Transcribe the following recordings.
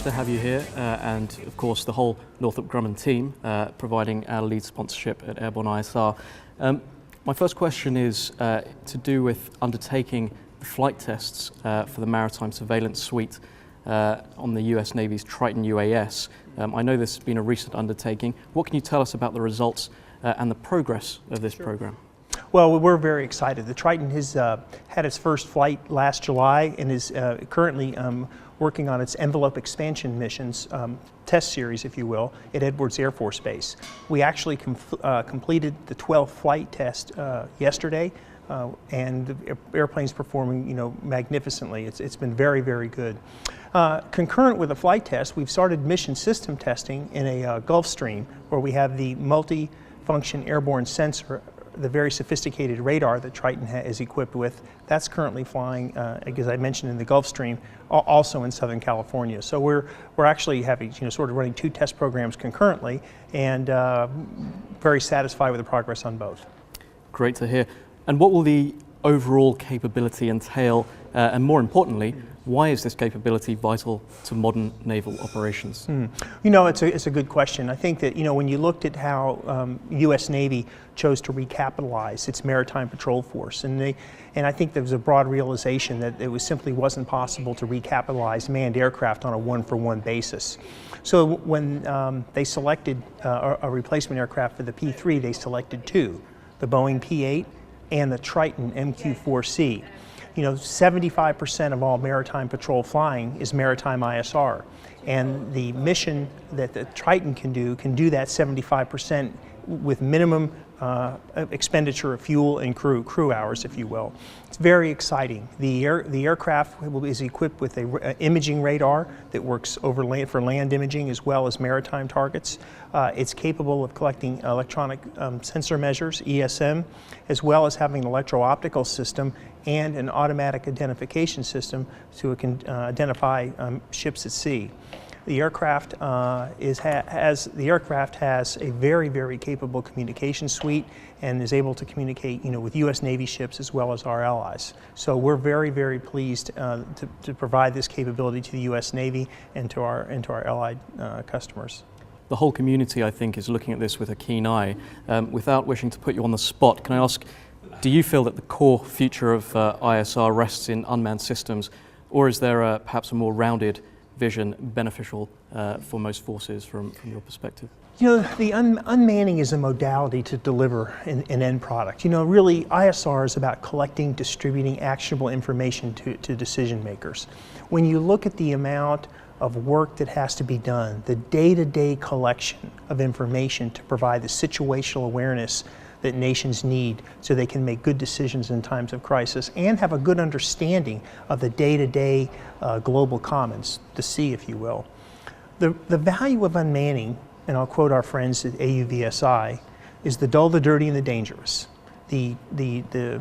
pleasure to have you here, and of course the whole Northrop Grumman team providing our lead sponsorship at Airborne ISR. My first question is to do with undertaking the flight tests for the Maritime Surveillance Suite on the US Navy's Triton UAS. I know this has been a recent undertaking. What can you tell us about the results and the progress of this program? Well, we're very excited. The Triton has had its first flight last July and is currently working on its envelope expansion missions, test series, if you will, at Edwards Air Force Base. We actually completed the 12th flight test yesterday, and the airplane's performing, magnificently. It's been very, very good. Concurrent with the flight test, we've started mission system testing in a Gulf Stream, where we have the multi-function airborne sensor, the very sophisticated radar that Triton is equipped with. That's currently flying, as I mentioned, in the Gulf Stream, also in Southern California. So we're actually having, sort of running two test programs concurrently, and very satisfied with the progress on both. Great to hear. And what will the overall capability entail, and more importantly, why is this capability vital to modern naval operations? It's a good question. I think that, when you looked at how U.S. Navy chose to recapitalize its maritime patrol force, and I think there was a broad realization that it simply wasn't possible to recapitalize manned aircraft on a one-for-one basis. So when they selected a replacement aircraft for the P-3, they selected two, the Boeing P-8 and the Triton MQ-4C. 75% of all maritime patrol flying is maritime ISR, and the mission that the Triton can do that 75% with minimum expenditure of fuel and crew hours, if you will. It's very exciting. The aircraft is equipped with an imaging radar that works over land for land imaging as well as maritime targets. It's capable of collecting electronic sensor measures, ESM, as well as having an electro-optical system and an automatic identification system to identify ships at sea. The aircraft has a very, very capable communication suite and is able to communicate, with U.S. Navy ships as well as our allies. So we're very, very pleased to provide this capability to the U.S. Navy and to our allied customers. The whole community, I think, is looking at this with a keen eye. Without wishing to put you on the spot, can I ask, do you feel that the core future of ISR rests in unmanned systems, or is there perhaps a more rounded vision beneficial for most forces from your perspective? The unmanning is a modality to deliver an end product. Really, ISR is about collecting, distributing actionable information to decision makers. When you look at the amount of work that has to be done, the day-to-day collection of information to provide the situational awareness that nations need so they can make good decisions in times of crisis and have a good understanding of the day-to-day global commons, the sea, if you will. The value of unmanning, and I'll quote our friends at AUVSI, is the dull, the dirty, and the dangerous. The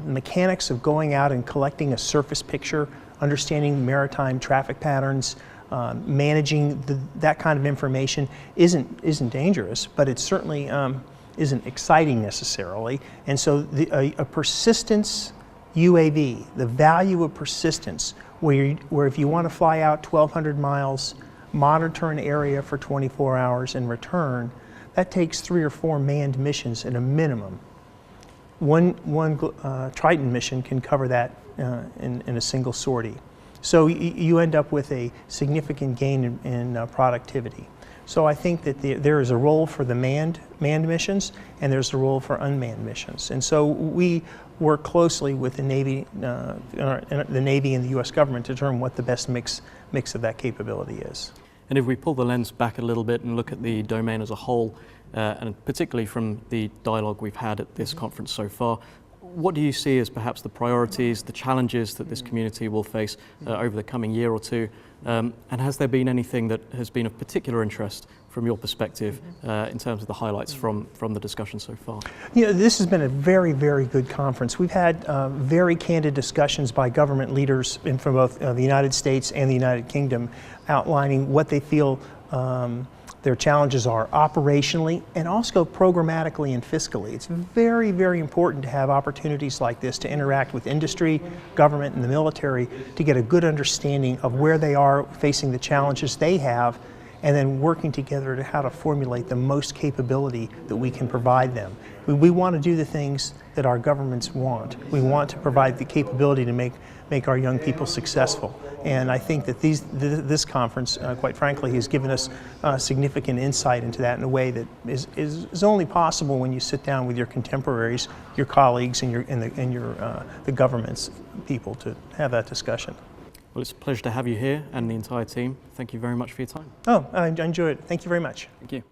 mechanics of going out and collecting a surface picture, understanding maritime traffic patterns, managing that kind of information isn't dangerous, but it certainly isn't exciting necessarily. And so a persistence UAV, the value of persistence, where if you want to fly out 1,200 miles, monitor an area for 24 hours and return, that takes 3 or 4 manned missions at a minimum. One Triton mission can cover that in a single sortie. So you end up with a significant gain in productivity. So I think that there is a role for the manned missions, and there's a role for unmanned missions. And so we work closely with the Navy and the U.S. government to determine what the best mix of that capability is. And if we pull the lens back a little bit and look at the domain as a whole, and particularly from the dialogue we've had at this conference so far, what do you see as perhaps the priorities, the challenges that this community will face over the coming year or two? And has there been anything that has been of particular interest from your perspective in terms of the highlights from the discussion so far? This has been a very, very good conference. We've had very candid discussions by government leaders from both the United States and the United Kingdom outlining what they feel their challenges are operationally and also programmatically and fiscally. It's very, very important to have opportunities like this to interact with industry, government, and the military to get a good understanding of where they are facing the challenges they have, and then working together to how to formulate the most capability that we can provide them. We want to do the things that our governments want. We want to provide the capability to make our young people successful. And I think that this conference, quite frankly, has given us significant insight into that in a way that is only possible when you sit down with your contemporaries, your colleagues, and the government's people to have that discussion. Well, it's a pleasure to have you here and the entire team. Thank you very much for your time. Oh, I enjoyed it. Thank you very much. Thank you.